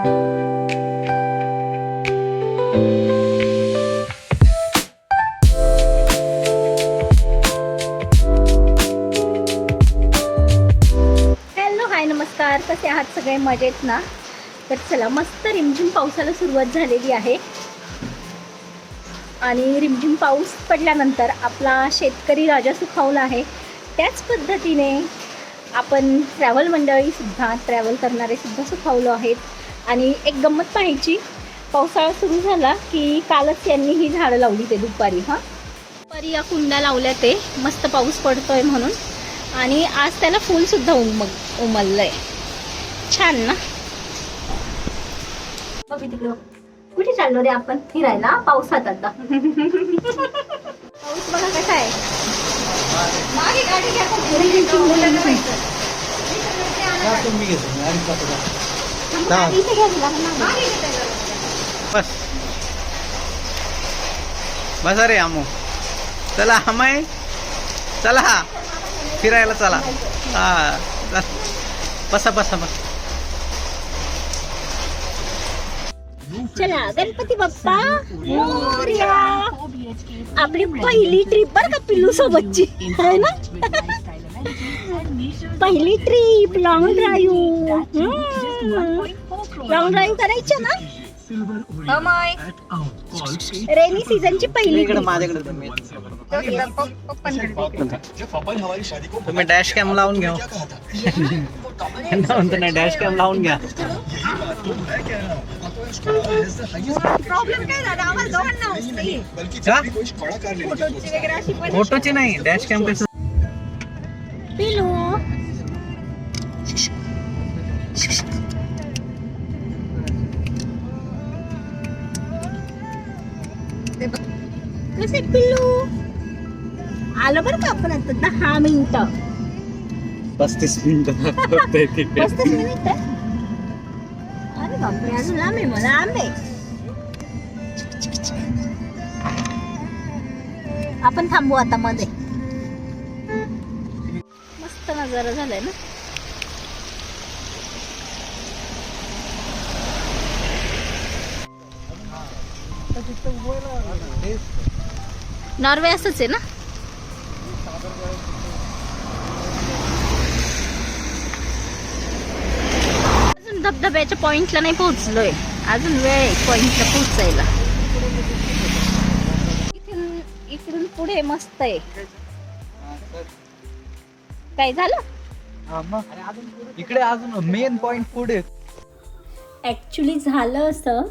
नमस्कार, कसे आहात सगळे? मजेत ना? तर चला, मस्त रिमझिम पावसाला सुरुवात झालेली आहे आणि रिमझिम पाऊस पडल्यानंतर आपला शेतकरी राजा सुखावला आहे. त्याच पद्धतीने आपण ट्रॅव्हल मंडळीसुद्धा, ट्रॅव्हल करणारेसुद्धा सुखावलो आहेत. आणि एक गंमत पाहायची, पावसाळा सुरू झाला की कालच यांनी ही झाडं लावली ते दुपारी. दुपारी या कुंड्या लावल्या ते मस्त पाऊस पडतोय म्हणून, आणि आज त्याला फुलसुद्धा उमललंय. छान ना? बघ तिकडं, कुठे चाललो रे आपण? फिरायला पावसात. आता पाऊस बघा कसा आहे. मागे गाडी घ्या. बस बस रे आमो, चला हमाय, चला फिरायला चला. हा बसा बसा बस. चला, गणपती बाप्पा मोरया. आपली पहिली ट्रिप बरं का पिल्लू सोबतची, है ना? पहिली trip, long drive. Long drive करायचं ना? रेनी सीझनची पहिली ट्रिप. तुम्ही डॅश कॅम लावून घ्या. म्हणतो ना, डॅश कॅम लावून घ्या. प्रॉब्लेम काय झाला? आवाज दोघांना होते. फोटोची नाही, डॅश कॅम कसं. पिलू कसे पिल्लू आलं बरं का? आपण आता 10 मिनिटं 35 मिनिटं 35 मिनिटं. अरे बापरे, अजून लांब आहे. मला लांब आहे. आपण थांबू आता मध्ये. मस्त नजारा झालाय ना? नॉर्वे असंच आहे ना? अजून धबधब्याच्या पॉइंटला नाही पोहोचलोय. अजून वेळ आहे पॉइंटला पोहोचायला. इकडून पुढे मस्त आहे. काय झालं? इकडे अजून मेन पॉइंट पुढे. ॲक्च्युली झालं असं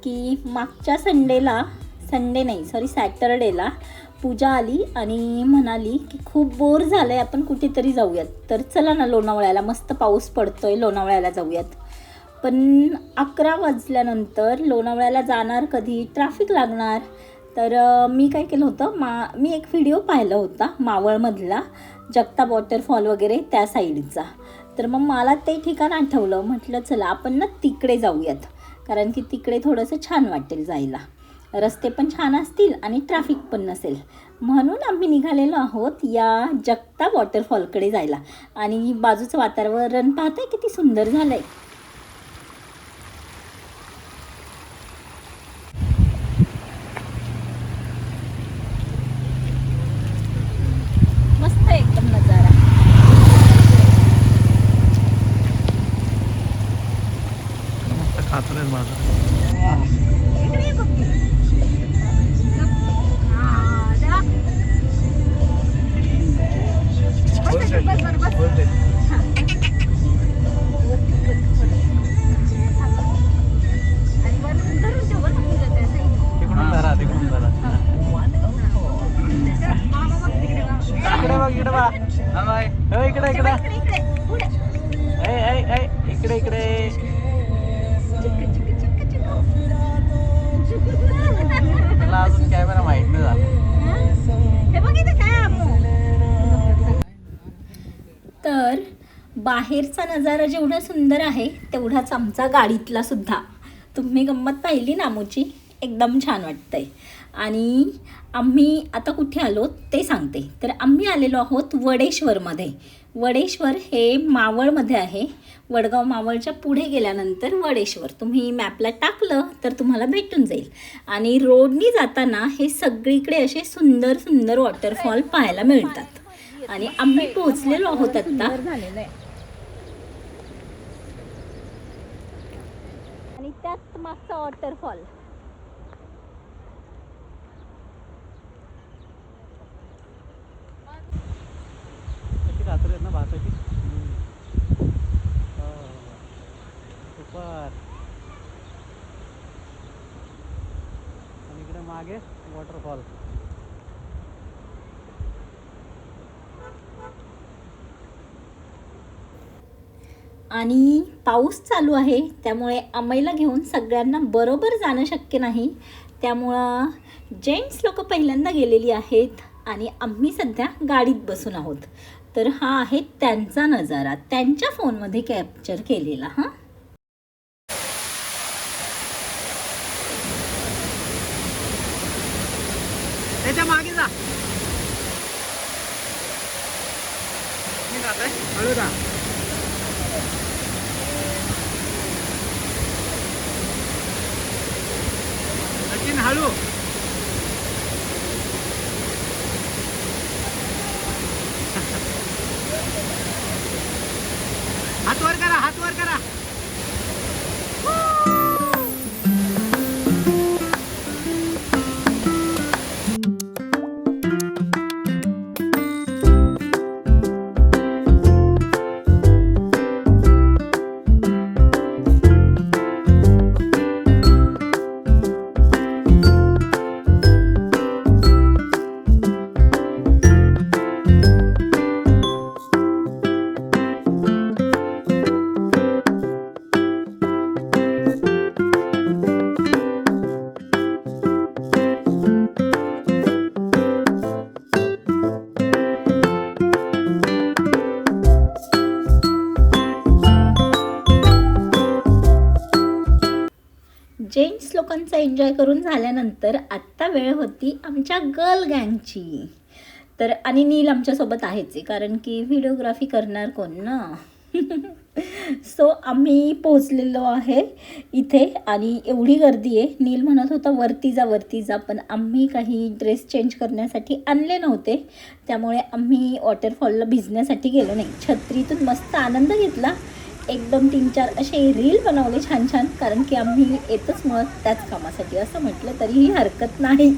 की मागच्या सॅटरडेला पूजा आली आणि म्हणाली की खूप बोर झालंय, आपण कुठेतरी जाऊयात. तर चला ना लोणावळ्याला, मस्त पाऊस पडतोय, लोणावळ्याला जाऊयात. पण 11 वाजल्यानंतर लोणावळ्याला जाणार कधी? ट्रॅफिक लागणार. तर मी काय केलं होतं, मी एक व्हिडिओ पाहिला होता मावळमधला, जगताप वॉटरफॉल वगैरे त्या साईडचा. तर मग मला ते ठिकाण आठवलं. म्हटलं चला आपण ना तिकडे जाऊयात, कारण की तिकडे थोडंसं छान वाटेल जायला. रस्ते पण छान असतील आणि ट्रॅफिक पण नसेल. म्हणून आम्ही निघालेलो आहोत या जगताप वॉटरफॉलकडे जायला. आणि बाजूचं वातावरण पाहताय किती सुंदर झालंय. मस्त एकदम नजारा. खातोय माझा. इकडे इकडे मला अजून कॅमेरा माहित नाही झाला. तर बाहेरचा नजारा जेवढा सुंदर आहे तेवढाच आमचा गाडीतला सुद्धा. तुम्ही गंमत पाहिली ना आमूची? एकदम छान वाटतंय. आणि आम्ही आता कुठे आलो ते सांगते. तर आम्ही आलेलो आहोत वडेश्वरमध्ये. वडेश्वर हे मावळमध्ये आहे. वडगाव मावळच्या पुढे गेल्यानंतर वडेश्वर तुम्ही मॅपला टाकलं तर तुम्हाला भेटून जाईल. आणि रोडनी जाताना हे सगळीकडे असे सुंदर सुंदर वॉटरफॉल पाहायला मिळतात. आणि आम्ही पोहोचलेलो आहोत आत्ता. आणि त्यात मागचा वॉटरफॉल. कातर आहेत ना भाताची. सुपर. आणि इकडे मागे वॉटरफॉल. आणि पाऊस चालू आहे त्यामुळे आम्हाला घेऊन सगळ्यांना बरोबर जाणं शक्य नाही. त्यामुळं जेंट्स लोक पहिल्यांदा गेलेली आहेत आणि आम्ही सध्या गाडीत बसून आहोत. तर हा आहे त्यांचा नजारा, त्यांच्या फोनमध्ये कॅप्चर केलेला. हां, त्याच्या मागे जा. मी जातोय हळू जा. सचिन हळू. हात वर करा, हात वर करा. जेंट्स लोकांचा एन्जॉय करून झाल्यानंतर आत्ता वेळ होती आमच्या गर्ल गँगची. तर आणि नील आमच्यासोबत आहेच आहे, कारण की व्हिडिओग्राफी करणार कोण ना. सो आम्ही पोचलेलो आहे इथे आणि एवढी गर्दी आहे. नील म्हणत होता वरती जा वरती जा, पण आम्ही काही ड्रेस चेंज करण्यासाठी आणले नव्हते. त्यामुळे आम्ही वॉटरफॉलला भिजण्यासाठी गेलो नाही. छत्रीतून मस्त आनंद घेतला. एकदम 3-4 असे रील बनवले छान छान, कारण की आम्ही येतच मुळात त्याच कामासाठी असं म्हटलं तरीही हरकत नाही.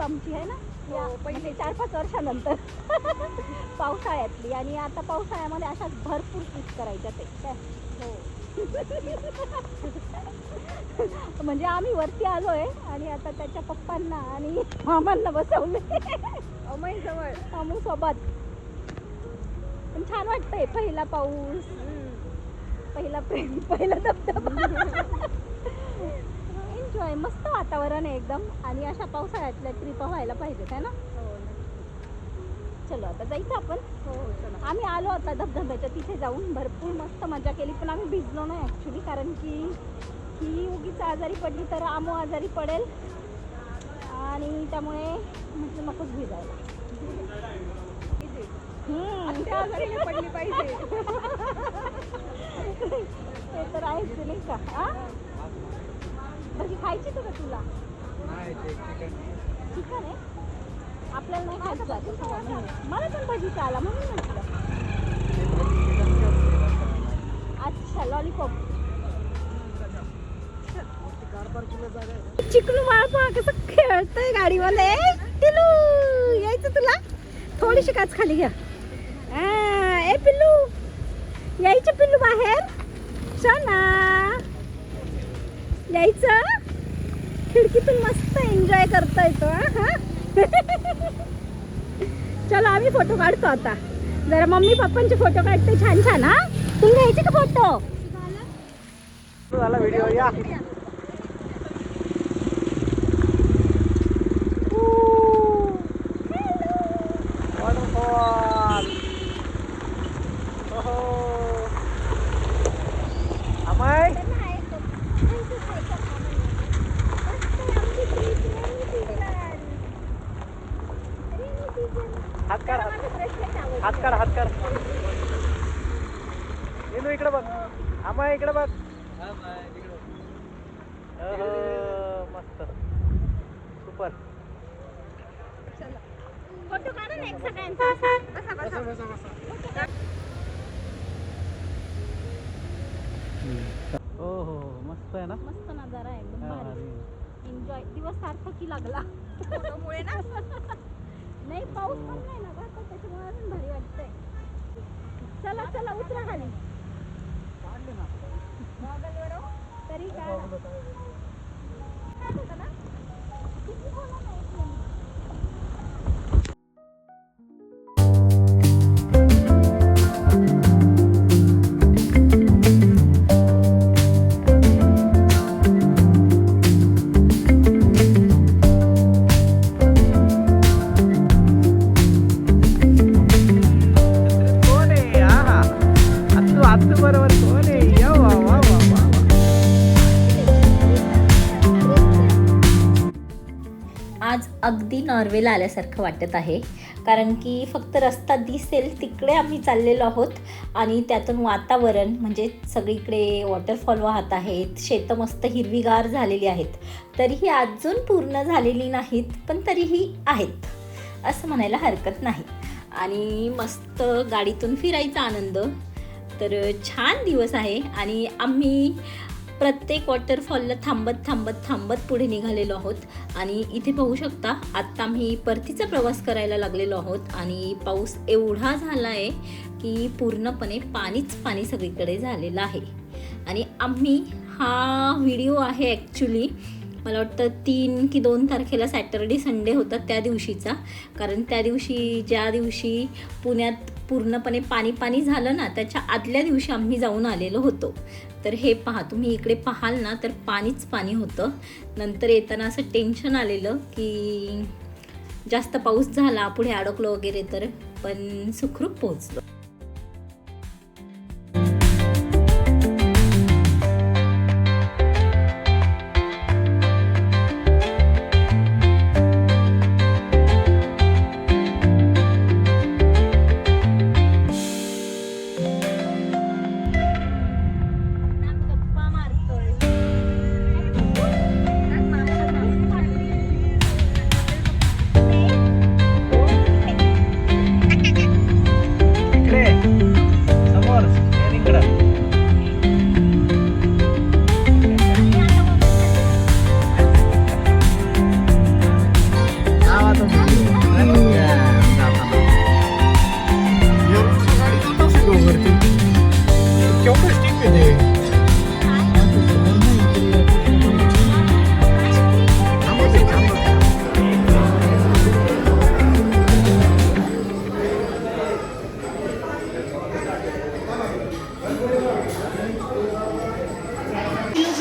आमची आहे ना या म्हणजे 4-5 वर्षानंतर पावसाळ्यातली. आणि आता पावसाळ्यामध्ये अशाच भरपूर ट्रिप करायच्या ते काय हो. म्हणजे आम्ही वरती आलोय आणि आता त्याच्या पप्पांना आणि मामांना बसवले अमय जवळ अमू सोबत. पण छान वाटतंय. पहिला पाऊस, पहिला प्रेम, पहिला धबधबा. एन्जॉय, मस्त वातावरण आहे एकदम. आणि अशा पावसाळ्यातल्या ट्रिपा व्हायला पाहिजेत आहे ना. चलो आता जायचं आपण. आम्ही आलो आता धबधब्याच्या तिथे जाऊन भरपूर मस्त मजा केली. पण आम्ही भिजलो नाही ॲक्च्युली, कारण की ही उगीच आजारी पडली तर आमू आजारी पडेल आणि त्यामुळे म्हटलं नकोच भिजायला. पडली पाहिजे ते तर आहेच नाही का. भजी खायची तुला तुला चिकन आहे आपल्याला नाही खायचं. मला पण भजीचा आला म्हणून म्हटलं. अच्छा लॉलीपॉप. चिकनू बाळ पहा कसं खेळतंय गाडीवाले. पिल्लू यायचं तुला. थोडीशी काच खाली घ्या. ए पिल्लू यायचं पिल्लू बाहेर. सोना यायचं खिडकीतून मस्त एन्जॉय करता येतो हा. चलो आम्ही फोटो काढतो आता. जरा मम्मी पप्पांचे फोटो काढते छान छान. हा तुम्ही घ्यायचे का फोटो? झाला व्हिडिओ या. वॉटरफॉल. ओहो. अमय हात काढ हात काढ हात काढ. येणू इकडे बघ. अमय इकडे बघ. मस्त सुपर. फोटो काढा ना एक सगळ्यांचा. बसा बसा. हो हो मस्त आहे ना. मस्त नजारा आहे एकदम भारी. एन्जॉय. दिवस सार्थकी लागला फोटोमुळे ना. नाही पाऊस पण नाही ना गं, तर त्याच्यामुळे अजून भारी वाटतंय. चला चला उतरा खाली. तरी काय ना किती बोला नाही ऐकलं मी. कोण आहे? आहा आत्तू बरोबर कोण आहे? या वा वा वा वा. आज अगदी नॉर्वेला आल्यासारखं वाटत आहे, कारण की फक्त रस्ता दिसेल तिकडे आम्ही चाललेलो आहोत आणि त्यातून वातावरण म्हणजे सगळीकडे वॉटरफॉल वाहत आहेत, शेतं मस्त हिरवीगार झालेली आहेत. तरीही अजून पूर्ण झालेली नाहीत, पण तरीही आहेत असं म्हणायला हरकत नाही. आणि मस्त गाडीतून फिरायचा आनंद. तर छान दिवस आहे आणि आम्ही प्रत्येक वॉटरफॉलला थांबत पुढे निघालेलो आहोत. आणि इथे पाहू शकता आत्ता आम्ही परतीचा प्रवास करायला लागलेलो आहोत आणि पाऊस एवढा झाला आहे की पूर्णपणे पाणीच पाणी सगळीकडे झालेलं आहे. आणि आम्ही हा व्हिडिओ आहे ॲक्च्युली मला वाटतं 3 की 2 तारखेला सॅटर्डे संडे होता त्या दिवशीचा. कारण त्या दिवशी ज्या दिवशी पुण्यात पूर्णपणे पाणी झालं ना, त्याच्या आदल्या दिवशी आम्ही जाऊन आलेलो होतो. तर हे पहा, तुम्ही इकडे पाहाल ना तर पाणीच पाणी होतं. नंतर येताना असं टेन्शन आलेलं की जास्त पाऊस झाला पुढे अडकलो वगैरे, तर पण सुखरूप पोहोचलो. इकडे समोर इकडे.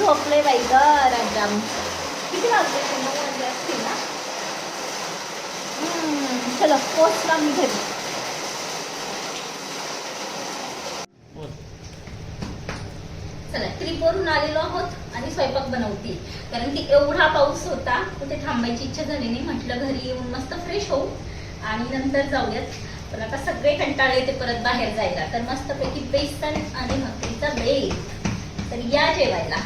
झोपले बाई ग राजाम. किती वाजले? 9 वाजले असतील ना. चलो पोचला मी घरी. चला ट्रिपवरून आलेलो आहोत आणि स्वयंपाक बनवते, कारण की एवढा पाऊस होता कुठे थांबायची इच्छा झाली नाही. म्हटलं घरी येऊन मस्त फ्रेश होऊ आणि नंतर जाऊयात. पण आता सगळे कंटाळले ते परत बाहेर जायला, तर मस्तपैकी बेसन आणि भाकरीचा बेत. तर या जेवायला.